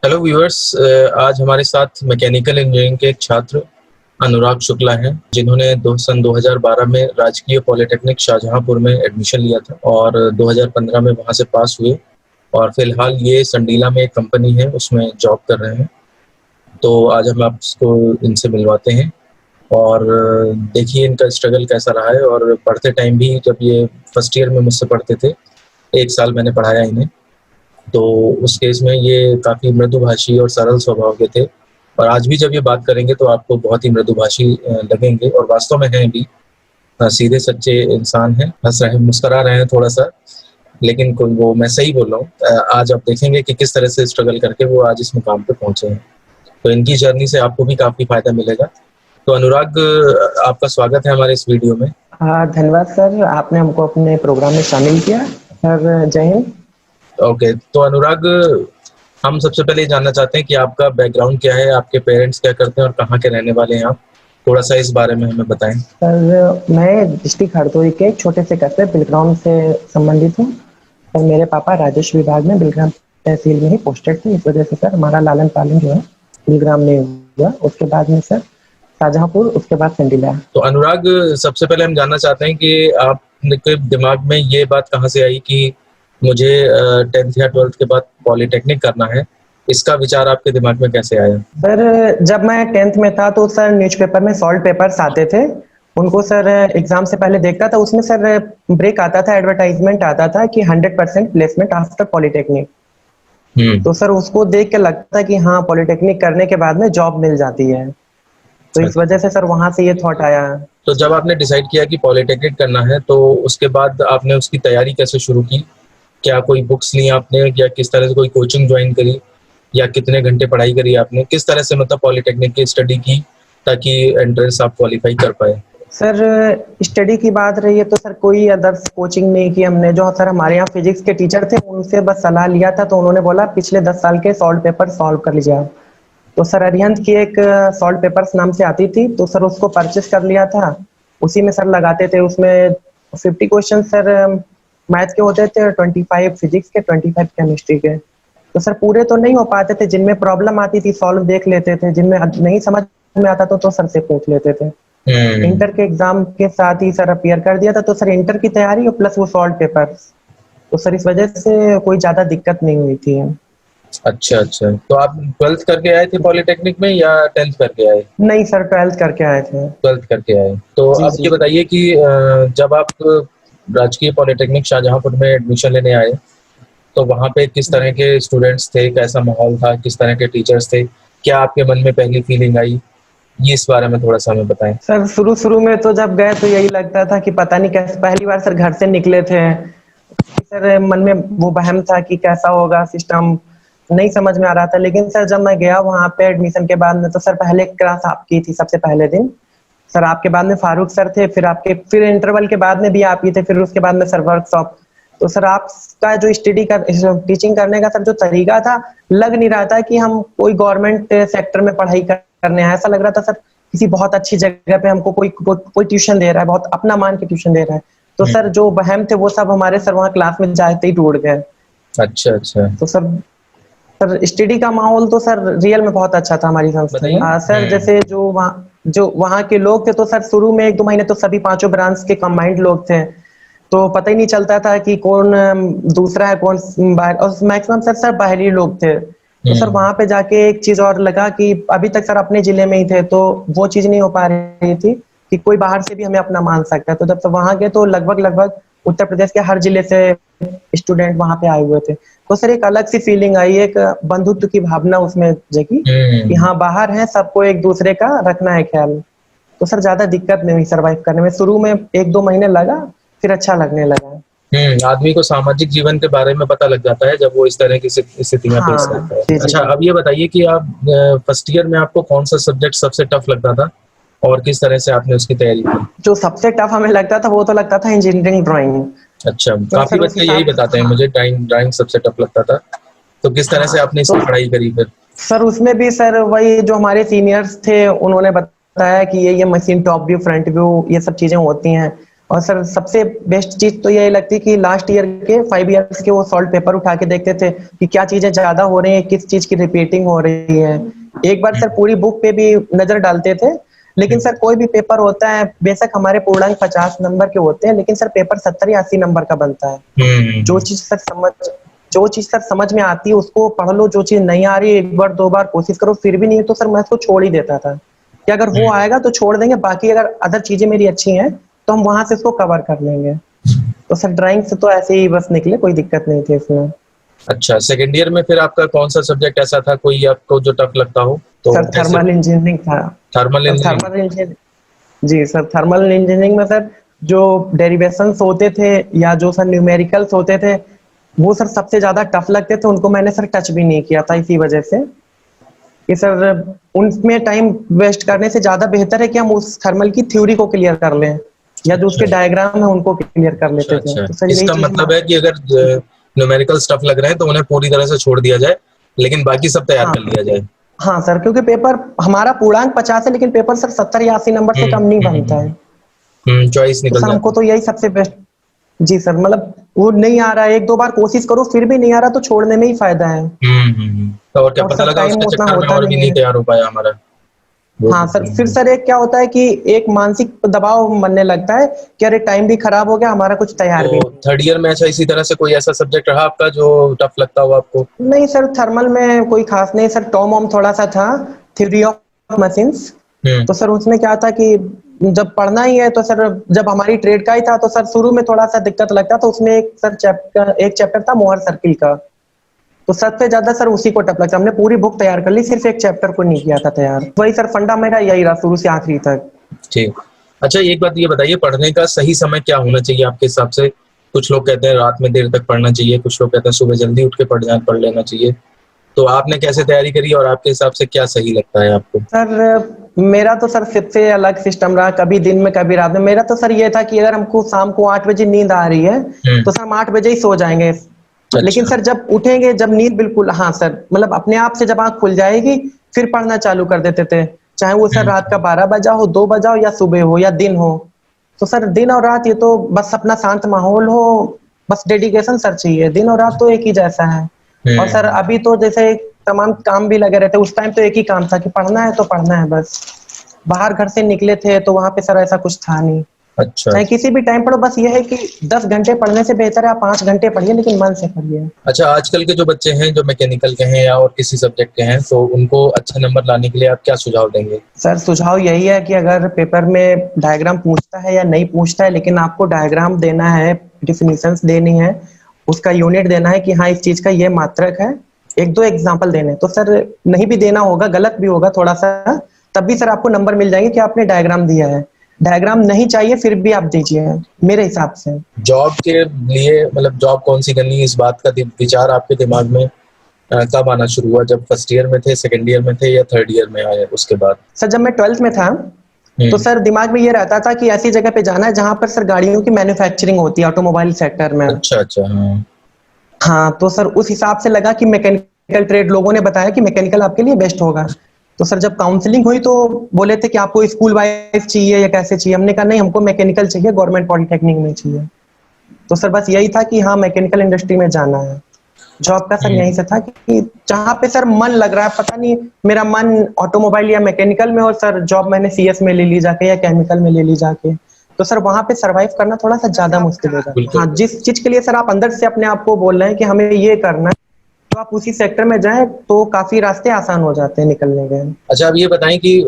Hello viewers, आज हमारे साथ मैकेनिकल इंजीनियरिंग के एक छात्र अनुराग शुक्ला हैं, जिन्होंने सन 2012 में राजकीय पॉलिटेक्निक शाहजहांपुर में एडमिशन लिया था और 2015 में वहां से पास हुए और फिलहाल ये संडीला में एक कंपनी है उसमें जॉब कर रहे हैं। तो आज हम आपको इनसे मिलवाते हैं और देखिए इनका स्ट्रगल कैसा रहा है। और पढ़ते टाइम भी, जब ये फर्स्ट ईयर में मुझसे पढ़ते थे, 1 साल मैंने पढ़ाया इन्हें, तो उस केस में ये काफ़ी मृदुभाषी और सरल स्वभाव के थे। और आज भी जब ये बात करेंगे तो आपको बहुत ही मृदुभाषी लगेंगे और वास्तव में हैं भी। सीधे सच्चे इंसान हैं, हंस रहे हैं, मुस्कुरा रहे हैं थोड़ा सा, लेकिन कोई वो मैं सही बोल रहा हूँ। आज आप देखेंगे कि किस तरह से स्ट्रगल करके वो आज इस मुकाम पे पहुंचे हैं। तो इनकी जर्नी से आपको भी काफ़ी फायदा मिलेगा। तो अनुराग, आपका स्वागत है हमारे इस वीडियो में। हाँ, धन्यवाद सर, आपने हमको अपने प्रोग्राम में शामिल किया। सर जय हिंद। ओके, तो अनुराग, हम सबसे पहले ये जानना चाहते हैं कि आपका बैकग्राउंड क्या है, आपके पेरेंट्स क्या करते हैं और कहाँ के रहने वाले हैं आप? थोड़ा सा इस बारे में हमें बताएं। सर मैं डिस्ट्रिक्ट हरदोई के एक छोटे से कस्बे बिलग्राम से संबंधित हूँ और मेरे पापा राजस्व विभाग में बिलग्राम तहसील में ही पोस्टेड थे। इस वजह से सर हमारा लालन पालन जो है बिलग्राम में हुआ। उसके बाद में सर शाहजहांपुर, उसके बाद संडीला। तो अनुराग, सबसे पहले हम जानना चाहते हैं कि आपके दिमाग में ये बात कहाँ से आई कि मुझे 10th या 12th के बाद पॉलिटेक्निक करना है? इसका विचार आपके दिमाग में कैसे आया? सर जब मैं 10th में था तो सर न्यूज़पेपर में सॉल्ट पेपर्स आते थे, उनको सर एग्जाम से पहले देखता था। उसमें सर ब्रेक आता था, एडवर्टाइजमेंट आता था कि 100% प्लेसमेंट आफ्टर पॉलिटेक्निक। तो सर उसको देख के लगता था कि हाँ, पॉलिटेक्निक करने के बाद में जॉब मिल जाती है। तो इस वजह से सर वहां से ये थॉट आया। तो जब आपने डिसाइड किया कि पॉलिटेक्निक करना है, तो उसके बाद आपने उसकी तैयारी कैसे शुरू की? क्या कोई बुक्स ली आपने, या किस तरह से कोई कोचिंग ज्वाइन करी, या कितने घंटे पढ़ाई करी आपने? किस तरह से मतलब पॉलिटेक्निक की स्टडी की ताकि एंट्रेंस आप क्वालिफाई कर पाए? सर स्टडी की बात रही है तो सर कोई अदर्स कोचिंग नहीं की हमने। जो सर हमारे यहाँ फिजिक्स के टीचर थे उनसे बस सलाह लिया था, तो उन्होंने बोला पिछले 10 साल के सॉल्ट पेपर सॉल्व कर लीजिए आप। तो सर अरिहंत की एक सॉल्ट पेपर्स नाम से आती थी, तो सर उसको परचेस कर लिया था। उसी में सर लगाते थे। उसमें 50 क्वेश्चन सर मैथ के होते थे, 25 फिजिक्स के, 25 केमिस्ट्री के। तो सर पूरे तो नहीं हो पाते थे, जिनमें प्रॉब्लम आती थी सॉल्व देख लेते थे, जिनमें नहीं समझ में आता तो सर से पूछ लेते थे। इंटर के एग्जाम के साथ ही सर अपीयर कर दिया था, तो सर इंटर की तैयारी और प्लस वो सॉल्ट पेपर्स, तो सर इस वजह से कोई ज्यादा दिक्कत नहीं हुई थी। अच्छा अच्छा, तो आप 12th करके आए थे पॉलिटेक्निक में या 10th करके आए? नहीं सर, 12th करके आए थे। 12th करके आए। तो जी अब जी ये बताइए कि जब आप राजकीय पॉलिटेक्निक शाहजहांपुर में एडमिशन लेने आए, तो वहाँ पे किस तरह के स्टूडेंट्स थे, कैसा माहौल था, किस तरह के टीचर्स थे, क्या आपके मन में पहली फीलिंग आई? ये इस बारे में थोड़ा सा हमें बताएं। सर शुरू शुरू में तो जब गए तो यही लगता था कि पता नहीं कैसे, पहली बार सर घर से निकले थे। सर मन में वो वहम था कि कैसा होगा सिस्टम, नहीं समझ में आ रहा था। लेकिन सर जब मैं गया वहाँ पे एडमिशन के बाद में, तो सर पहले क्लास आपकी थी सबसे पहले दिन। सर आपके बाद में फारूक सर थे, फिर इंटरवल के बाद में भी आप ही थे, फिर उसके बाद में सर वर्कशॉप। तो सर आपका जो टीचिंग करने का सर जो तरीका था, लग नहीं रहा था कि हम कोई गवर्नमेंट सेक्टर में पढ़ाई करने आए। ऐसा लग रहा था सर किसी बहुत अच्छी जगह पे हमको कोई ट्यूशन दे रहा है, बहुत अपना मान के ट्यूशन दे रहा है। तो सर जो वहम थे वो सब हमारे सर वहाँ क्लास में जाते ही टूट गए। अच्छा अच्छा। तो सर स्टडी का माहौल तो सर रियल में बहुत अच्छा था हमारी संस्था में। सर जैसे जो वहाँ के लोग थे, तो सर शुरू में 1-2 महीने तो सभी पांचों ब्रांच के कंबाइंड लोग थे, तो पता ही नहीं चलता था कि कौन दूसरा है कौन बाहर, और मैक्सिमम सर बाहरी लोग थे। तो सर वहां पे जाके एक चीज और लगा कि अभी तक सर अपने जिले में ही थे, तो वो चीज नहीं हो पा रही थी कि कोई बाहर से भी हमें अपना मान सकता है। तो जब वहां गए तो लगभग उत्तर प्रदेश के हर जिले से स्टूडेंट वहां पे आए हुए थे। तो सर एक अलग सी फीलिंग आई, एक बंधुत्व की भावना उसमें जगी कि हाँ बाहर है, सबको एक दूसरे का रखना है ख्याल। तो सर ज्यादा दिक्कत नहीं हुई सर्वाइव करने में। शुरू में 1-2 महीने लगा, फिर अच्छा लगने लगा। आदमी को सामाजिक जीवन के बारे में पता लग जाता है जब वो इस तरह की स्थितियां फेस करता है। अच्छा, अब ये बताइए कि आप फर्स्ट ईयर में आपको कौन सा सब्जेक्ट सबसे टफ लगता था और किस तरह से आपने उसकी तैयारी की? जो सबसे टफ हमें लगता था वो तो लगता था इंजीनियरिंग ड्राइंग। अच्छा, काफी बच्चे यही बताते हैं, मुझे ड्राइंग सबसे टफ लगता था। तो किस तरह से आपने इसकी पढ़ाई करी फिर? सर उसमें भी सर वही जो हमारे सीनियर्स थे उन्होंने बताया कि ये machine top view, front view, ये सब चीजें होती हैं। और सर सबसे बेस्ट चीज तो यही लगती है कि लास्ट ईयर के 5 इयर्स के वो सॉल्व पेपर उठा के देखते थे कि क्या चीजें ज्यादा हो रही है, किस चीज की रिपीटिंग हो रही है। एक बार सर पूरी बुक पे भी नजर डालते थे, लेकिन सर कोई भी पेपर होता है, बेशक हमारे पूर्णांक 50 नंबर के होते हैं, लेकिन सर पेपर 70 या 80 नंबर का बनता है। जो चीज सर समझ जो चीज सर समझ में आती है उसको पढ़ लो, जो चीज नहीं आ रही है एक बार दो बार कोशिश करो, फिर भी नहीं तो सर मैं इसको छोड़ ही देता था कि अगर वो आएगा तो छोड़ देंगे, बाकी अगर अदर चीजें मेरी अच्छी हैं तो हम वहां से इसको कवर कर लेंगे। तो सर ड्राइंग से तो ऐसे ही बस निकले, कोई दिक्कत नहीं थी इसमें। अच्छा, सेकंड ईयर में फिर आपका कौन सा सब्जेक्ट ऐसा था कोई आपको जो टफ लगता हो? तो सर कैसे? थर्मल इंजीनियरिंग था। Thermal sir engineering. Thermal engineering, जी सर थर्मल इंजीनियरिंग में सर जो डेरिवेशंस होते थे या जो सर न्यूमेरिकल्स होते थे वो सर सबसे ज्यादा टफ लगते थे, उनको मैंने सर टच भी नहीं किया था इसी वजह से कि सर उनमें टाइम वेस्ट करने से ज्यादा बेहतर है कि हम उस थर्मल की थ्योरी को क्लियर कर लें या जो उसके अच्छा डायग्राम है उनको क्लियर कर अच्छा लेते थे। अच्छा, तो सर यही इसका चीज मतलब है कि अगर न्यूमेरिकल स्टफ लग रहे हैं तो उन्हें पूरी तरह से छोड़ दिया जाए, लेकिन बाकी सब तैयार हाँ कर लिया जाए। हाँ सर, क्योंकि पेपर हमारा पूर्णांक 50 है लेकिन पेपर सर 70 या 80 नंबर से कम नहीं बनता है। चॉइस तो निकल सर हमको जाती तो यही सबसे बेस्ट। जी सर, मतलब वो नहीं आ रहा है, एक दो बार कोशिश करो फिर भी नहीं आ रहा तो छोड़ने में ही फायदा है। है। तो और क्या और पता सर लगा टाइम उसके उतना चक्कर में होता और भी नहीं नहीं है। तैयार हो पाया हमारा। हाँ सर, फिर सर एक क्या होता है कि एक मानसिक दबाव बनने लगता है कि अरे टाइम भी खराब हो गया, हमारा कुछ तैयार भी तो नहीं थर्ड ईयर में अच्छा इसी तरह से कोई ऐसा सब्जेक्ट रहा आपका जो टफ लगता हो आपको? है। नहीं सर, थर्मल में कोई खास नहीं सर, टॉम वॉम थोड़ा सा था, थ्योरी ऑफ मशीन्स। हम्म। तो सर उसमें क्या था कि जब पढ़ना ही है तो सर जब हमारी ट्रेड का ही था तो सर शुरू में थोड़ा सा दिक्कत लगता, तो उसमें एक चैप्टर था मोहर सर्किल का। तो सबसे ज्यादा सर उसी को टफ लगता, हमने पूरी बुक तैयार कर ली, सिर्फ एक चैप्टर को नहीं किया था तैयार। वही सर फंडा मेरा यही रहा शुरू से आखिरी तक। ठीक। अच्छा, एक बात ये बताइए, पढ़ने का सही समय क्या होना चाहिए आपके हिसाब से? कुछ लोग कहते हैं रात में देर तक पढ़ना चाहिए, कुछ लोग कहते हैं सुबह जल्दी उठ के पढ़ लेना चाहिए। तो आपने कैसे तैयारी करी और आपके हिसाब से क्या सही लगता है आपको? सर मेरा तो सर सबसे अलग सिस्टम रहा, कभी दिन में कभी रात में। मेरा तो सर ये था कि अगर हमको शाम को 8 बजे नींद आ रही है तो सर हम 8 बजे ही सो जाएंगे। लेकिन अच्छा। सर जब उठेंगे, जब नींद बिल्कुल, हाँ सर, मतलब अपने आप से जब आंख खुल जाएगी फिर पढ़ना चालू कर देते थे, चाहे वो सर रात का 12 बजा हो, 2 बजा हो या सुबह हो या दिन हो। तो सर दिन और रात ये तो बस अपना शांत माहौल हो, बस डेडिकेशन सर चाहिए, दिन और रात तो एक ही जैसा है। और सर हम्म। अभी तो जैसे तमाम काम भी लगे रहते, उस टाइम तो एक ही काम था कि पढ़ना है तो पढ़ना है बस। बाहर घर से निकले थे तो वहां पे सर ऐसा कुछ था नहीं। अच्छा चाहे किसी भी टाइम पढ़ो, बस ये है कि 10 घंटे पढ़ने से बेहतर है आप 5 घंटे पढ़िए, लेकिन मन से पढ़िए। अच्छा, आजकल के जो बच्चे हैं जो मैकेनिकल के हैं या और किसी सब्जेक्ट के हैं, तो उनको अच्छे नंबर लाने के लिए आप क्या सुझाव देंगे? सर सुझाव यही है कि अगर पेपर में डायग्राम पूछता है या नहीं पूछता है, लेकिन आपको डायग्राम देना है, डिफिनीशंस देनी है, उसका यूनिट देना है कि हाँ इस चीज का ये मात्रक है, एक दो एग्जांपल देने, तो सर नहीं भी देना होगा, गलत भी होगा थोड़ा सा, तब भी सर आपको नंबर मिल जाएंगे कि आपने डायग्राम दिया है। डायग्राम नहीं चाहिए फिर भी आप दीजिए मेरे हिसाब से। जॉब के लिए मतलब जॉब कौन सी करनी है, इस बात का विचार आपके दिमाग में कब आना शुरू हुआ? जब फर्स्ट ईयर में थे, सेकंड ईयर में थे या थर्ड ईयर में आए उसके बाद? सर जब मैं 12th में था तो सर दिमाग में ये रहता था कि ऐसी जगह पे जाना है जहां पर सर गाड़ियों की मैन्युफैक्चरिंग होती है, ऑटोमोबाइल सेक्टर में। अच्छा अच्छा, हाँ। हाँ, तो सर उस हिसाब से लगा कि मैकेनिकल ट्रेड, लोगों ने बताया कि मैकेनिकल आपके लिए बेस्ट होगा। तो सर जब काउंसलिंग हुई तो बोले थे कि आपको स्कूल वाइज चाहिए या कैसे चाहिए, हमने कहा नहीं हमको मैकेनिकल चाहिए, गवर्नमेंट पॉलिटेक्निक में चाहिए। तो सर बस यही था कि हाँ मैकेनिकल इंडस्ट्री में जाना है। जॉब का सर यहीं से था कि जहाँ पे सर मन लग रहा है, पता नहीं मेरा मन ऑटोमोबाइल या मैकेनिकल में, और सर जॉब मैंने सीएस में ले ली जाके या केमिकल में ले ली जाके, तो सर वहां पे सरवाइव करना थोड़ा सा ज्यादा मुश्किल हो जाता है। बिल्कुल हाँ, बिल्कुल। जिस चीज के लिए सर आप अंदर से अपने आप को बोल रहे हैं कि हमें ये करना है, तो आप उसी सेक्टर में जाएं तो काफी रास्ते आसान हो जाते हैं निकलने के। अच्छा, आप ये बताएं कि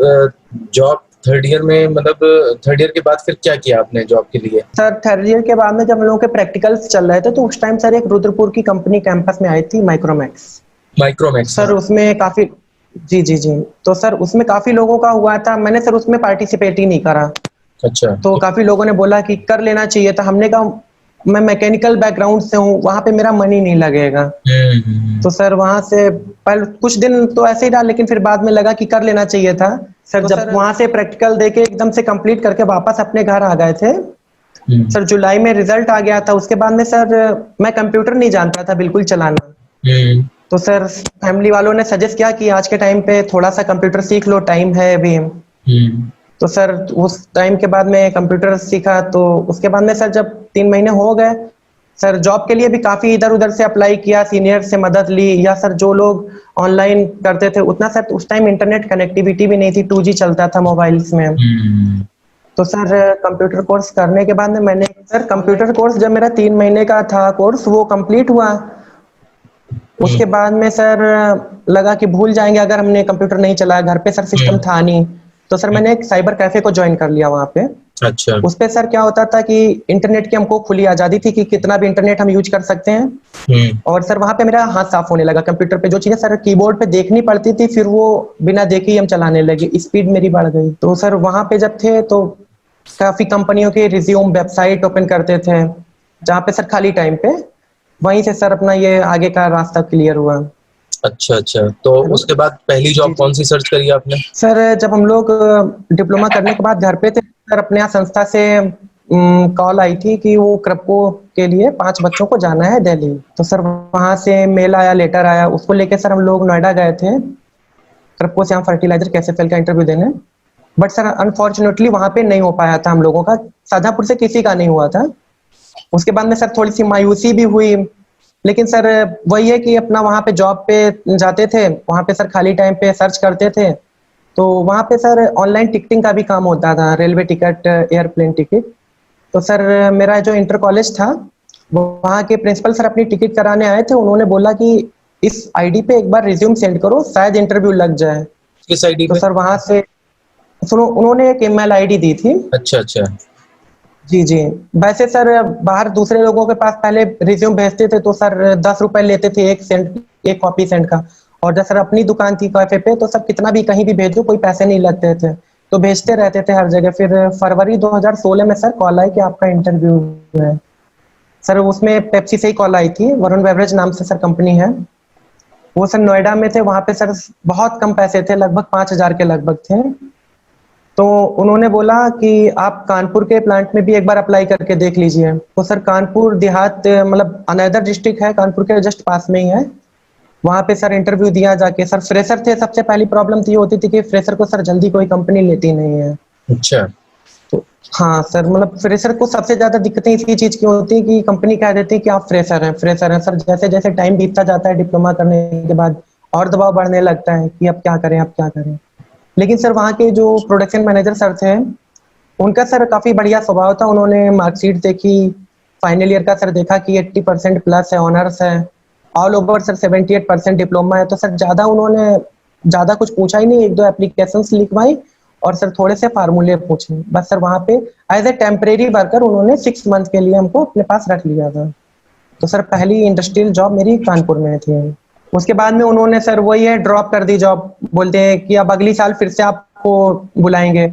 जॉब थर्ड ईयर में, मतलब थर्ड ईयर के बाद फिर क्या किया आपने जॉब के लिए? सर थर्ड ईयर के बाद में जब हम लोगों के प्रैक्टिकल्स चल रहे थे तो उस टाइम सर एक रुद्रपुर की कंपनी कैंपस में आई थी, माइक्रोमैक्स। माइक्रोमैक्स, सर हाँ। उसमें काफी, जी जी जी, तो सर उसमें काफी लोगों का हुआ था, मैंने सर उसमें पार्टिसिपेट ही नहीं करा। अच्छा। तो काफी लोगों ने बोला कि कर लेना चाहिए था, हमने कहा मैं मैकेनिकल बैकग्राउंड से हूँ, वहां पे मेरा मन ही नहीं लगेगा। तो सर वहां से पहले कुछ दिन तो ऐसे ही रहा, लेकिन फिर बाद में लगा कि कर लेना चाहिए था। सर जब वहां से प्रैक्टिकल देके एकदम से कंप्लीट करके वापस अपने घर आ गए थे, सर जुलाई में रिजल्ट आ गया था। उसके बाद में सर मैं कंप्यूटर नहीं जानता था बिल्कुल चलाना। तो सर फैमिली वालों ने सजेस्ट किया कि आज के टाइम पे थोड़ा सा कंप्यूटर सीख लो, टाइम है अभी। तो सर उस टाइम के बाद मैं कंप्यूटर सीखा, तो उसके बाद में सर जब 3 महीने हो गए, सर जॉब के लिए भी काफ़ी इधर-उधर से अप्लाई किया, सीनियर से मदद ली, या सर जो लोग ऑनलाइन करते थे उतना सर उस टाइम इंटरनेट कनेक्टिविटी भी नहीं थी, 2G चलता था मोबाइल्स में। हम्म। तो सर कंप्यूटर कोर्स करने के बाद में मैंने सर कंप्यूटर कोर्स जब मेरा 3 महीने का था कोर्स वो कंप्लीट हुआ। उसके बाद में सर लगा कि भूल जाएंगे अगर हमने कंप्यूटर नहीं चलाया, घर पे सर सिस्टम था नहीं। तो सर मैंने एक साइबर कैफे को ज्वाइन कर लिया वहाँ पे। अच्छा। उस पे सर क्या होता था कि इंटरनेट की हमको खुली आज़ादी थी कि कितना भी इंटरनेट हम यूज कर सकते हैं। और सर वहाँ पे मेरा हाथ साफ होने लगा, कंप्यूटर पे जो चीज़ें सर कीबोर्ड पे देखनी पड़ती थी फिर वो बिना देखे ही हम चलाने लगे, स्पीड मेरी बढ़ गई। तो सर वहाँ पे जब थे तो काफ़ी कंपनियों के रिज्यूम वेबसाइट ओपन करते थे, जहाँ पे सर खाली टाइम पे वहीं से सर अपना ये आगे का रास्ता क्लियर हुआ। अच्छा अच्छा, तो हेलो। उसके बाद पहली जी जॉब जी कौन सी सर्च करी आपने? सर जब हम लोग डिप्लोमा करने के बाद घर पे थे, सर अपने यहाँ संस्था से कॉल आई थी कि वो क्रप्को के लिए 5 बच्चों को जाना है दिल्ली। तो सर वहाँ से मेल आया, लेटर आया, उसको लेके सर हम लोग नोएडा गए थे क्रप्को से हम फर्टिलाइजर कैसेफेल का इंटरव्यू देने। बट सर अनफॉर्चुनेटली वहाँ पे नहीं हो पाया था हम लोगों का, शाहजहाँपुर से किसी का नहीं हुआ था। उसके बाद में सर थोड़ी सी मायूसी भी हुई, लेकिन सर वही है कि अपना वहाँ पे जॉब पे जाते थे, वहाँ पे सर खाली टाइम पे सर्च करते थे। तो वहाँ पे सर ऑनलाइन टिकटिंग का भी काम होता था, रेलवे टिकट, एयरप्लेन टिकट। तो सर मेरा जो इंटर कॉलेज था वहाँ के प्रिंसिपल सर अपनी टिकट कराने आए थे, उन्होंने बोला कि इस आईडी पे एक बार रिज्यूम सेंड करो, शायद इंटरव्यू लग जाए। किस आईडी तो पे? सर वहाँ से सुनो, उन्होंने एक ईमेल आईडी दी थी। अच्छा अच्छा। जी जी। वैसे सर बाहर दूसरे लोगों के पास पहले रिज्यूम भेजते थे तो सर 10 रुपए लेते थे एक सेंड, एक कॉपी सेंड का। और जब सर अपनी दुकान थी कैफे पे तो सर कितना भी कहीं भी भेजो कोई पैसे नहीं लगते थे, तो भेजते रहते थे हर जगह। फिर फरवरी 2016 में सर कॉल आई कि आपका इंटरव्यू है। सर उसमें पेप्सी से ही कॉल आई थी, वरुण बेवरेज नाम से सर कंपनी है। वो सर नोएडा में थे, वहाँ पे सर बहुत कम पैसे थे, लगभग 5,000 के लगभग थे। तो उन्होंने बोला कि आप कानपुर के प्लांट में भी एक बार अप्लाई करके देख लीजिए। तो सर कानपुर देहात मतलब अनदर डिस्ट्रिक्ट है, कानपुर के जस्ट पास में ही है। वहाँ पे सर इंटरव्यू दिया जाके, सर फ्रेशर थे, सबसे पहली प्रॉब्लम तो ये होती थी कि फ्रेशर को सर जल्दी कोई कंपनी लेती नहीं है। अच्छा। तो हाँ सर, मतलब फ्रेशर को सबसे ज्यादा दिक्कतें इसी चीज की होती है कि कंपनी कह देती है कि आप फ्रेशर हैं, फ्रेशर हैं। सर जैसे जैसे टाइम बीतता जाता है डिप्लोमा करने के बाद और दबाव बढ़ने लगता है कि अब क्या करें, अब क्या करें। लेकिन सर वहाँ के जो प्रोडक्शन मैनेजर सर थे, उनका सर काफ़ी बढ़िया स्वभाव था। उन्होंने मार्कशीट देखी, फाइनल ईयर का सर देखा कि 80% प्लस है, ऑनर्स है, ऑल ओवर सर 78% डिप्लोमा है। तो सर ज़्यादा उन्होंने ज़्यादा कुछ पूछा ही नहीं, 1-2 एप्लीकेशंस लिखवाई और सर थोड़े से फार्मूले पूछे। बस सर वहाँ पे एज ए टेम्परेरी वर्कर उन्होंने 6 मंथ के लिए हमको अपने पास रख लिया था। तो सर पहली इंडस्ट्रियल जॉब मेरी कानपुर में थी। उसके बाद में उन्होंने सर वही है ड्रॉप कर दी जॉब, बोलते हैं कि अब अगली साल फिर से आपको बुलाएंगे।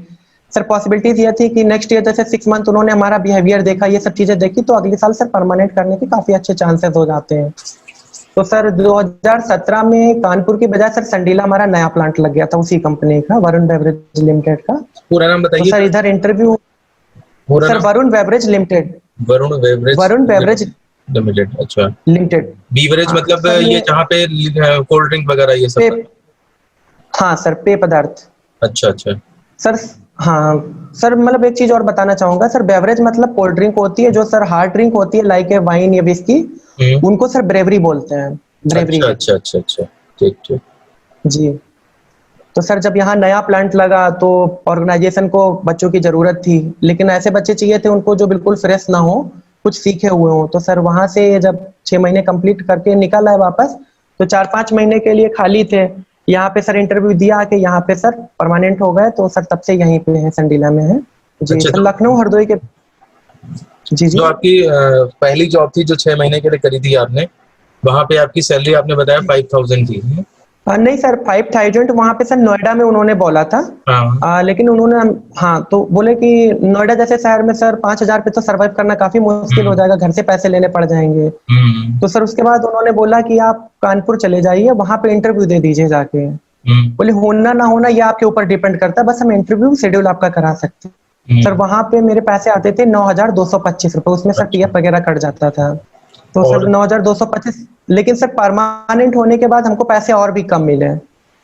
सर पॉसिबिलिटीज ये थी कि नेक्स्ट ईयर जैसे 6 मंथ उन्होंने हमारा बिहेवियर देखा, ये सब चीजें देखी, तो अगले साल सर परमानेंट करने के काफी अच्छे चांसेस हो जाते हैं। तो सर 2017 में कानपुर की बजाय सर संडीला हमारा नया प्लांट लग गया था, उसी कंपनी का, वरुण बेवरेज लिमिटेड का। पूरा नाम तो बताइए। सर इधर इंटरव्यू, पूरा सर नाम? Varun beverage limited. Varun beverage Varun beverage limited. अच्छा। लिमिटेड। बीवरेज हाँ मतलब सर ये ये जहाँ पे कोल्ड ड्रिंक वगैरह ये सब पे, का? हाँ सर पेय पदार्थ। अच्छा अच्छा। सर हाँ सर, मतलब एक चीज और बताना चाहूंगा सर, बेवरेज मतलब कोल्ड ड्रिंक होती है, जो सर हार्ड ड्रिंक होती है लाइक ए वाइन या विस्की, हम्म। उनको सर ब्रेवरी बोलते हैं, ब्रेवरी। अच्छा अच्छा अच्छा अच्छा। ठीक ठीक। जी। तो सर जब यहाँ नया प्लांट लगा तो ऑर्गेनाइजेशन को बच्चों की जरूरत थी, लेकिन ऐसे बच्चे चाहिए थे उनको जो बिल्कुल फ्रेश ना हो, कुछ सीखे हुए हो। तो सर वहां से जब 6 महीने कंप्लीट करके निकल आए वापस, तो 4-5 महीने के लिए खाली थे। यहाँ पे सर इंटरव्यू दिया कि यहाँ पे सर परमानेंट हो गए, तो सर तब से यहीं पे है, संडीला में है। जी अच्छा, सर, तो लखनऊ हरदोई के। जी जी। जो आपकी पहली जॉब थी जो 6 महीने के लिए करी थी आपने, वहां पे आपकी सैलरी आपने बताया 5,000 थी? नहीं सर, 5,000 वहाँ पे सर नोएडा में उन्होंने बोला था। हाँ। लेकिन उन्होंने हाँ तो बोले कि नोएडा जैसे शहर में सर 5,000 पे तो सरवाइव करना काफी मुश्किल हो हम्म जाएगा, घर से पैसे लेने पड़ जाएंगे। हम्म तो सर उसके बाद उन्होंने बोला कि आप कानपुर चले जाइए, वहां पे इंटरव्यू दे दीजिए जाके। हम्म बोले होना ना होना ये आपके ऊपर डिपेंड करता है, बस हम इंटरव्यू शेड्यूल आपका करा सकते हैं। सर हम्म। वहां पे मेरे पैसे आते थे 9,225 रुपए, उसमें सर अच्छा। पीएफ वगैरह कट जाता था। तो सर और 9,225, लेकिन सर परमानेंट होने के बाद हमको पैसे और भी कम मिले।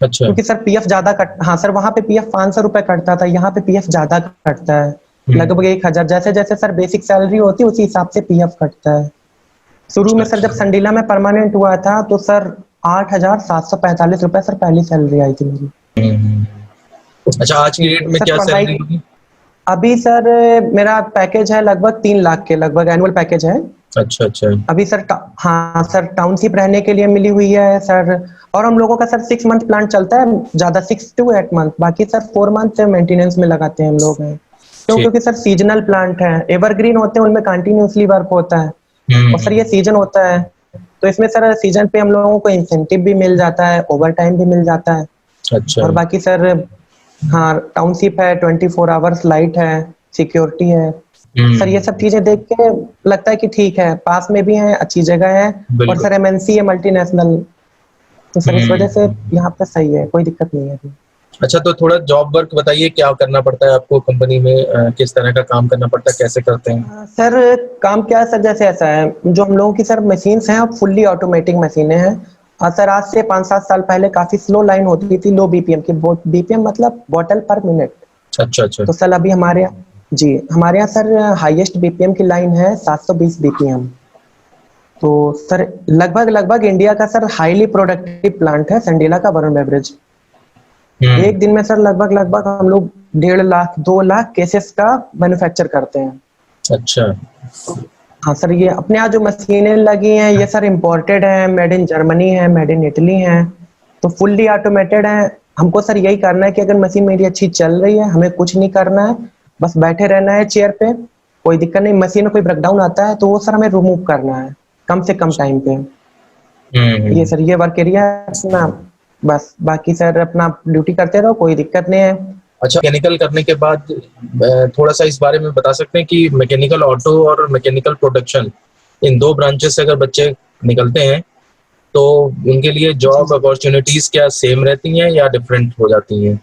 अच्छा। क्योंकि सर पीएफ ज्यादा कट, हाँ सर वहाँ पे पीएफ 500 रुपए कटता था, यहाँ पे पीएफ ज्यादा कटता है, लगभग 1000। जैसे जैसे सर बेसिक सैलरी होती है उसी हिसाब से पीएफ कटता है। शुरू में सर अच्छा। जब संडीला में परमानेंट हुआ था तो सर 8745 रुपए सर पहली सैलरी आई थी मेरी। हम्म। अच्छा, आज की जी डेट तो में सर क्या पढ़ाई, सैलरी होगी? अभी सर मेरा पैकेज है लगभग 3 लाख के लगभग, एनुअल पैकेज है अच्छा अच्छा। अभी सर। हाँ सर टाउनशिप रहने के लिए मिली हुई है सर। और हम लोगों का सर 6 मंथ प्लान चलता है ज्यादा, 6 to 8 मंथ, बाकी सर 4 मंथ मेंटेनेंस में लगाते हैं हम लोग हैं। क्यों? ठीक। क्योंकि सर सीजनल प्लांट है, एवरग्रीन होते हैं, उनमें कंटिन्यूसली वर्क होता है। और सर ये हम्म। सीजन होता है तो इसमें सर सीजन पे हम लोगों को इंसेंटिव भी मिल जाता है, ओवर टाइम भी मिल जाता है। अच्छा। और बाकी सर हाँ टाउनशिप है, 24 आवर्स लाइट है, सिक्योरिटी है। सर ये सब हम्म। चीजें देख के लगता है कि ठीक है, पास में भी है, अच्छी जगह है। और बिल्कुल। सर एमएनसी है, मल्टीनेशनल, तो सर इस वजह से हम्म। यहाँ पे सही है, कोई दिक्कत नहीं है अभी। अच्छा, तो थोड़ा जॉब वर्क बताइए, क्या करना पड़ता है आपको कंपनी में, किस तरह का काम करना पड़ता है, कैसे करते हैं? सर काम क्या है सर, जैसे ऐसा है जो हम लोगों की सर मशीन्स हैं फुल्ली ऑटोमेटिक मशीनें हैं। सर आज से 5-7 साल पहले काफी स्लो लाइन होती थी, लो बीपीएम की, बीपीएम मतलब बॉटल पर मिनट। अच्छा अच्छा। तो सर अभी हमारे यहाँ, जी हमारे यहाँ सर हाईएस्ट बीपीएम की लाइन है 720 बीपीएम। तो सर लगभग लगभग इंडिया का सर हाईली प्रोडक्टिव प्लांट है संडीला का, वरुण बेवरेज। हम्म। एक दिन में सर लगभग लगभग हम लोग 1.5 लाख 2 लाख केसेस का मैन्युफैक्चर करते हैं। अच्छा। हाँ सर ये अपने यहाँ जो मशीनें लगी हैं ये सर इम्पोर्टेड है, मेड इन जर्मनी है, मेड इन इटली है, तो फुल्ली ऑटोमेटेड है। हमको सर यही करना है कि अगर मशीन मेरी अच्छी चल रही है, हमें कुछ नहीं करना है, बस बैठे रहना है चेयर पे, कोई दिक्कत नहीं। मशीन में कोई ब्रेकडाउन आता है तो वो सर हमें रिमूव करना है कम से कम टाइम पे। ये हम्म। सर ये वर्क एरिया है अपना, बस बाकी सर अपना ड्यूटी करते रहो, कोई दिक्कत नहीं है। अच्छा, मैकेनिकल करने के बाद थोड़ा सा इस बारे में बता सकते हैं कि मैकेनिकल ऑटो और मैकेनिकल प्रोडक्शन, इन दो ब्रांचेस से अगर बच्चे निकलते हैं तो उनके लिए जी जॉब जी। अपॉर्चुनिटीज क्या सेम रहती हैं या डिफरेंट हो जाती हैं?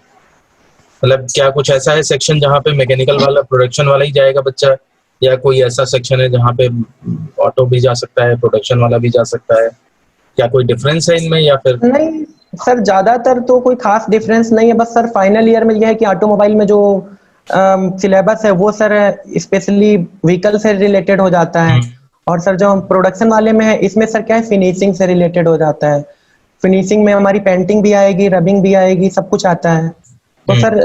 मतलब क्या कुछ ऐसा है सेक्शन जहाँ पे मैकेनिकल वाला, प्रोडक्शन वाला ही जाएगा बच्चा, या कोई ऐसा सेक्शन है जहाँ पे ऑटो भी जा सकता है, प्रोडक्शन वाला भी जा सकता है? क्या कोई डिफरेंस है इनमें या फिर? नहीं सर ज्यादातर तो कोई खास डिफरेंस नहीं है, बस सर फाइनल ईयर में यह है कि ऑटोमोबाइल में जो सिलेबस है वो सर स्पेशली व्हीकल से रिलेटेड हो जाता है। और सर जो प्रोडक्शन वाले में है इसमें सर क्या है, फिनिशिंग से रिलेटेड हो जाता है। फिनिशिंग में हमारी पेंटिंग भी आएगी, रबिंग भी आएगी, सब कुछ आता है। तो हम्म। सर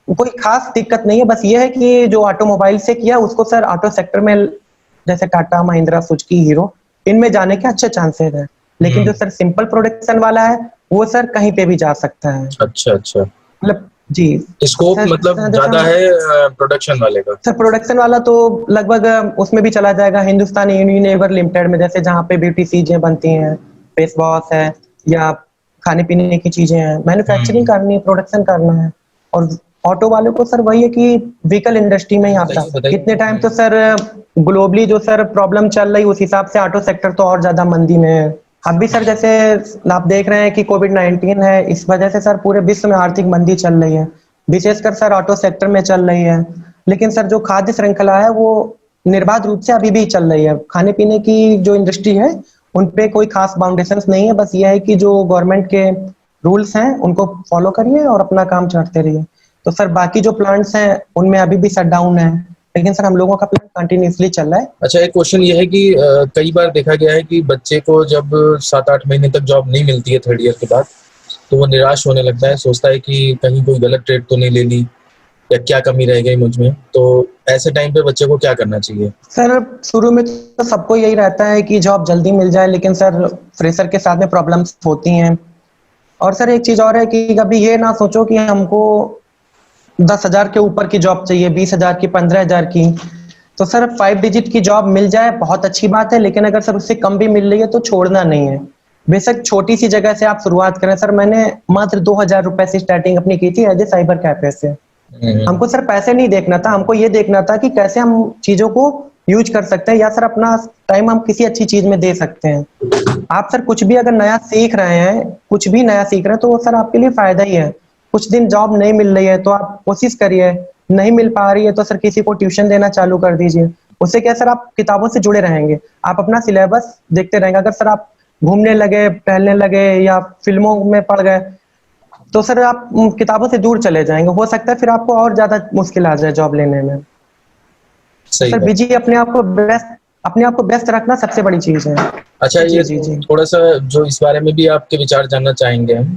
कोई खास दिक्कत नहीं है, बस ये है कि जो ऑटोमोबाइल से किया उसको सर ऑटो सेक्टर में, जैसे टाटा महिंद्रा सुजुकी हीरो, इनमें जाने के अच्छे चांसेस है। लेकिन जो हम्म। सर सिंपल प्रोडक्शन वाला है वो सर कहीं पे भी जा सकता है, अच्छा अच्छा। मतलब जी। स्कोप सर मतलब जैसे ज्यादा हम है प्रोडक्शन वाले का? सर प्रोडक्शन वाला तो लगभग उसमें भी चला जाएगा, हिंदुस्तान यूनिलीवर लिमिटेड में, जैसे जहाँ पे ब्यूटी चीजें बनती हैं, फेस वॉश है या खाने पीने की चीजें हैं, मैन्युफैक्चरिंग करनी है, प्रोडक्शन करना है। और ऑटो वाले को सर वही है कि व्हीकल इंडस्ट्री में ही आता बताइए है। इतने टाइम बताइए। तो सर ग्लोबली जो सर प्रॉब्लम चल रही उस हिसाब से ऑटो सेक्टर तो और ज्यादा मंदी में है। अभी सर जैसे आप देख रहे हैं कि कोविड-19 है, इस वजह से सर पूरे विश्व में आर्थिक मंदी चल रही है, विशेषकर सर ऑटो सेक्टर में चल रही है। लेकिन सर जो खाद्य श्रृंखला है वो निर्बाध रूप से अभी भी चल रही है। खाने पीने की जो इंडस्ट्री है उन पे कोई खास बाउंडेशंस नहीं है, बस ये है कि जो गवर्नमेंट के रूल्स हैं उनको फॉलो करिए और अपना काम करते रहिए। तो सर बाकी जो प्लांट्स हैं उनमें अभी भी शट डाउन है, लेकिन सर हम लोगों का प्लांट कंटिन्यूसली चल रहा है। अच्छा, एक क्वेश्चन ये है कि कई बार देखा गया है कि बच्चे को जब 7-8 महीने तक जॉब नहीं मिलती है थर्ड ईयर के बाद, तो वो निराश होने लगता है, सोचता है कि कहीं कोई गलत ट्रेड तो नहीं ले ली, या क्या कमी रह गई मुझ में। तो ऐसे टाइम पे बच्चे को क्या करना चाहिए? सर शुरू में तो सबको यही रहता है कि जॉब जल्दी मिल जाए, लेकिन सर फ्रेशर के साथ में प्रॉब्लम्स होती हैं। और सर एक चीज और है कि कभी ये ना सोचो कि हमको 10,000 के ऊपर की जॉब चाहिए, 20,000 की, 15,000 की। तो सर 5 डिजिट की जॉब मिल जाए बहुत अच्छी बात है, लेकिन अगर सर उससे कम भी मिल रही है तो छोड़ना नहीं है। बेशक छोटी सी जगह से आप शुरुआत करें। सर मैंने मात्र 2,000 रुपए से स्टार्टिंग अपनी की थी एज ए साइबर कैफे से। हम्म। हमको सर पैसे नहीं देखना था, हमको ये देखना था कि कैसे हम चीजों को यूज कर सकते हैं, या सर अपना टाइम हम किसी अच्छी चीज में दे सकते हैं। आप सर कुछ भी अगर नया सीख रहे हैं, कुछ भी नया सीख रहे हैं तो वो सर आपके लिए फायदा ही है। कुछ दिन जॉब नहीं मिल रही है तो आप कोशिश करिए, नहीं मिल पा रही है तो सर किसी को ट्यूशन देना चालू कर दीजिए। उससे क्या सर आप किताबों से जुड़े रहेंगे, आप अपना सिलेबस देखते रहेंगे। अगर सर आप घूमने लगे, टहलने लगे या फिल्मों में पड़ गए, तो सर आप किताबों से दूर चले जाएंगे, हो सकता है फिर आपको और ज्यादा मुश्किल आ जाए जॉब लेने में। तो सही सर बात। बिजी अपने आप को व्यस्त रखना सबसे बड़ी चीज है। अच्छा, जी ये जी जी। थोड़ा सा जो इस बारे में भी आपके विचार जानना चाहेंगे हम,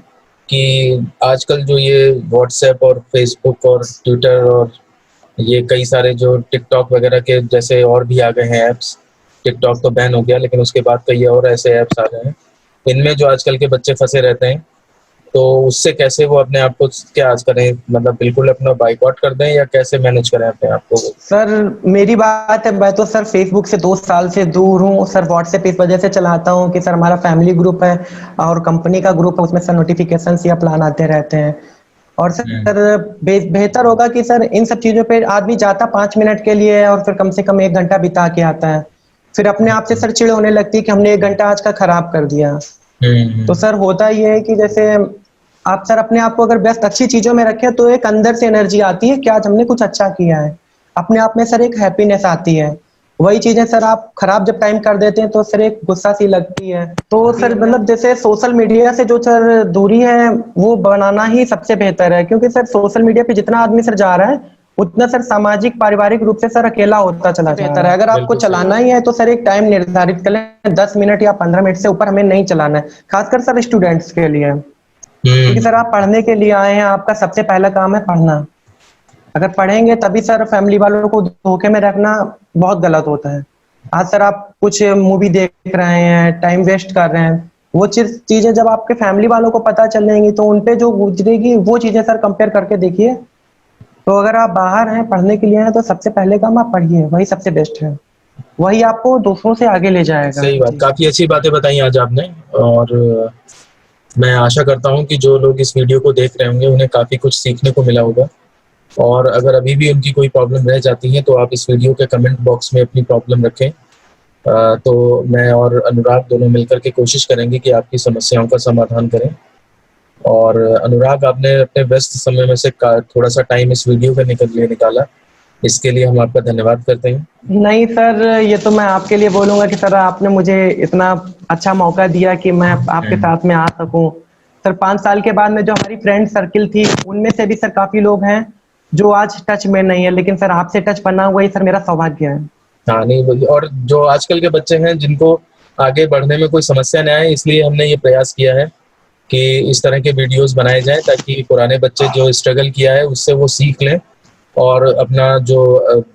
कि आजकल जो ये व्हाट्सएप और फेसबुक और ट्विटर और ये कई सारे जो टिकटॉक वगैरह के जैसे और भी आ गए हैं ऐप्स। टिकटॉक तो बैन हो गया, लेकिन उसके बाद कई और ऐसे ऐप्स आ गए हैं। इनमें जो आजकल के बच्चे फंसे रहते हैं, तो उससे कैसे वो अपने आप को क्या करें, मतलब बिल्कुल अपना बाइकआउट कर दें या कैसे मैनेज करें अपने आप को? सर मेरी बात है, मैं तो सर फेसबुक से 2 साल से दूर हूँ सर। व्हाट्सएप इस वजह से चलाता हूँ कि सर हमारा फैमिली ग्रुप है और कंपनी का ग्रुप है, उसमें सर नोटिफिकेशन या प्लान आते रहते हैं। और हम्म। सर बेहतर होगा कि सर इन सब चीजों पे आदमी जाता 5 मिनट के लिए और फिर कम से कम 1 घंटा बिता के आता है, फिर अपने आप से सर चिड़ होने लगती है कि हमने 1 घंटा आज का खराब कर दिया। तो हम्म। सर होता ये है कि जैसे आप सर अपने आप को अगर व्यस्त अच्छी चीजों में रखें तो एक अंदर से एनर्जी आती है कि आज हमने कुछ अच्छा किया है, अपने आप में सर एक हैप्पीनेस आती है। वही चीजें सर आप खराब जब टाइम कर देते हैं तो सर एक गुस्सा सी लगती है। तो सर मतलब जैसे सोशल मीडिया से जो सर दूरी है वो बनाना ही सबसे बेहतर है, क्योंकि सर सोशल मीडिया पे जितना आदमी सर जा रहा है उतना सर सामाजिक पारिवारिक रूप से सर अकेला होता चला जा रहा है। अगर आपको बिल्कुल सही चलाना बात। ही है तो सर एक टाइम निर्धारित कर लें, 10 मिनट या 15 मिनट से ऊपर हमें नहीं चलाना है, खासकर सर स्टूडेंट्स के लिए। क्योंकि सर हम्म। आप पढ़ने के लिए आए हैं, आपका सबसे पहला काम है पढ़ना। अगर पढ़ेंगे तभी सर फैमिली वालों को धोखे में रखना बहुत गलत होता है। आज सर आप कुछ मूवी देख रहे हैं, टाइम वेस्ट कर रहे हैं, वो चीजें जब आपके फैमिली वालों को पता चलेंगी तो उनपे जो गुजरेगी वो चीजें सर कंपेयर करके देखिए। तो अगर आप बाहर हैं पढ़ने के लिए हैं तो सबसे पहले काम आप पढ़िए, वही सबसे बेस्ट है, वही आपको दूसरों से आगे ले जाएगा। सही बात, जी। काफी अच्छी बातें बताई आज आपने। और मैं आशा करता हूँ कि जो लोग इस वीडियो को देख रहे होंगे उन्हें काफी कुछ सीखने को मिला होगा। और अगर अभी भी उनकी कोई प्रॉब्लम रह जाती है तो आप इस वीडियो के कमेंट बॉक्स में अपनी प्रॉब्लम रखें। तो मैं और अनुराग दोनों मिलकर के कोशिश करेंगे कि आपकी समस्याओं का समाधान करें। और अनुराग, आपने अपने व्यस्त समय में से थोड़ा सा टाइम इस वीडियो के लिए निकाला, इसके लिए हम आपका धन्यवाद करते हैं। नहीं सर, ये तो मैं आपके लिए बोलूंगा कि सर आपने मुझे इतना अच्छा मौका दिया कि मैं आपके साथ में आ सकूं। सर 5 साल के बाद में जो हमारी फ्रेंड सर्किल थी उनमें से भी सर काफी लोग हैं जो आज टच में नहीं है, लेकिन सर आपसे टच बना हुआ ही सर मेरा सौभाग्य है। हाँ, नहीं और जो आजकल के बच्चे हैं जिनको आगे बढ़ने में कोई समस्या न आए, इसलिए हमने ये प्रयास किया है कि इस तरह के वीडियोस बनाए जाएं, ताकि पुराने बच्चे जो स्ट्रगल किया है उससे वो सीख लें और अपना जो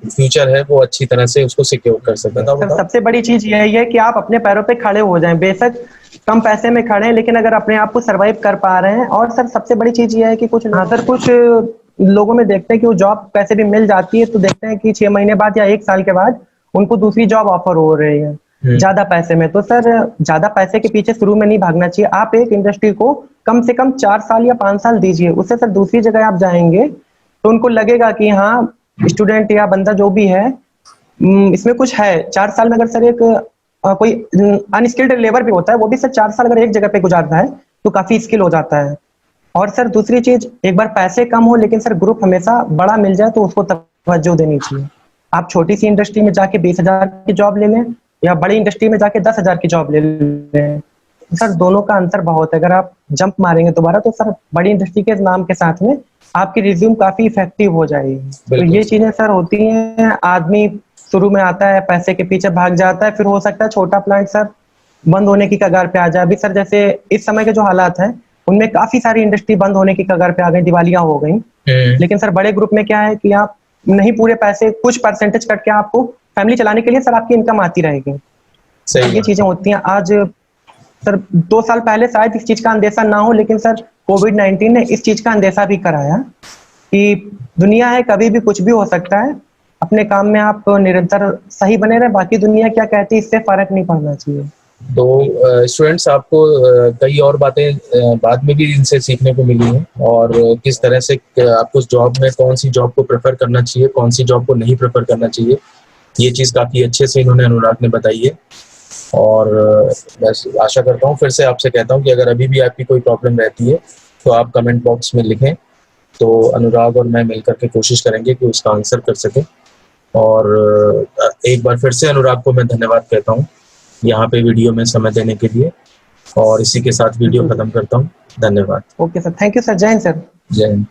फ्यूचर है वो अच्छी तरह से उसको सिक्योर कर सकें। सर सबसे बड़ी चीज यही है कि आप अपने पैरों पे खड़े हो जाएं, बेशक कम पैसे में खड़े हैं लेकिन अगर अपने आप को सरवाइव कर पा रहे हैं। और सर सबसे बड़ी चीज ये है कि कुछ लोगों में देखते हैं कि वो जॉब पैसे भी मिल जाती है तो देखते हैं कि 6 महीने बाद या 1 साल के बाद उनको दूसरी जॉब ऑफर हो रही है ज्यादा पैसे में। तो सर ज्यादा पैसे के पीछे शुरू में नहीं भागना चाहिए, आप एक इंडस्ट्री को कम से कम 4 साल या 5 साल दीजिए, उससे सर दूसरी जगह आप जाएंगे तो उनको लगेगा कि हाँ स्टूडेंट या बंदा जो भी है इसमें कुछ है। 4 साल में अगर सर एक कोई अनस्किल्ड लेबर भी होता है वो भी सर 4 साल अगर एक जगह पे गुजारता है तो काफी स्किल हो जाता है। और सर दूसरी चीज, एक बार पैसे कम हो लेकिन सर ग्रुप हमेशा बड़ा मिल जाए तो उसको तवज्जो देनी चाहिए। आप छोटी सी इंडस्ट्री में जाके 20,000 की जॉब ले लें या बड़ी इंडस्ट्री में जाके 10,000 की जॉब ले लें, सर दोनों का अंतर बहुत है। अगर आप जंप मारेंगे दोबारा तो सर बड़ी इंडस्ट्री के नाम के साथ में आपकी रिज्यूम काफी इफेक्टिव हो जाएगी। तो ये चीजें सर होती हैं, आदमी शुरू में आता है पैसे के पीछे भाग जाता है, फिर हो सकता है छोटा प्लांट सर बंद होने की कगार पे आ जाए। अभी सर जैसे इस समय के जो हालात हैं उनमें काफी सारी इंडस्ट्री बंद होने की कगार पे आ गई, दिवालियां हो गई। लेकिन सर बड़े ग्रुप में क्या है कि आप नहीं पूरे पैसे, कुछ परसेंटेज कट के आपको फैमिली चलाने के लिए सर आपकी इनकम आती रहेगी। ये चीजें होती हैं। आज सर 2 साल पहले शायद इस चीज का अंदेशा ना हो, लेकिन सर कोविड-19 ने इस चीज का अंदेशा भी कराया कि दुनिया है, कभी भी कुछ भी हो सकता है। अपने काम में आप निरंतर सही बने रहे, बाकी दुनिया क्या कहती है इससे फर्क नहीं पड़ना चाहिए। तो स्टूडेंट्स, आपको कई और बातें बाद में भी इनसे सीखने को मिली हैं, और किस तरह से आपको जॉब में कौन सी जॉब को प्रेफर करना चाहिए, कौन सी जॉब को नहीं प्रेफर करना चाहिए, ये चीज़ काफ़ी अच्छे से इन्होंने अनुराग ने बताई है। और बस आशा करता हूँ, फिर से आपसे कहता हूँ कि अगर अभी भी आपकी कोई प्रॉब्लम रहती है तो आप कमेंट बॉक्स में लिखें, तो अनुराग और मैं मिलकर के कोशिश करेंगे कि उसका आंसर कर सकें। और एक बार फिर से अनुराग को मैं धन्यवाद कहता हूँ यहाँ पे वीडियो में समय देने के लिए, और इसी के साथ वीडियो खत्म करता हूँ। धन्यवाद। Okay sir, thank you sir, जय हिंद सर। जय हिंद।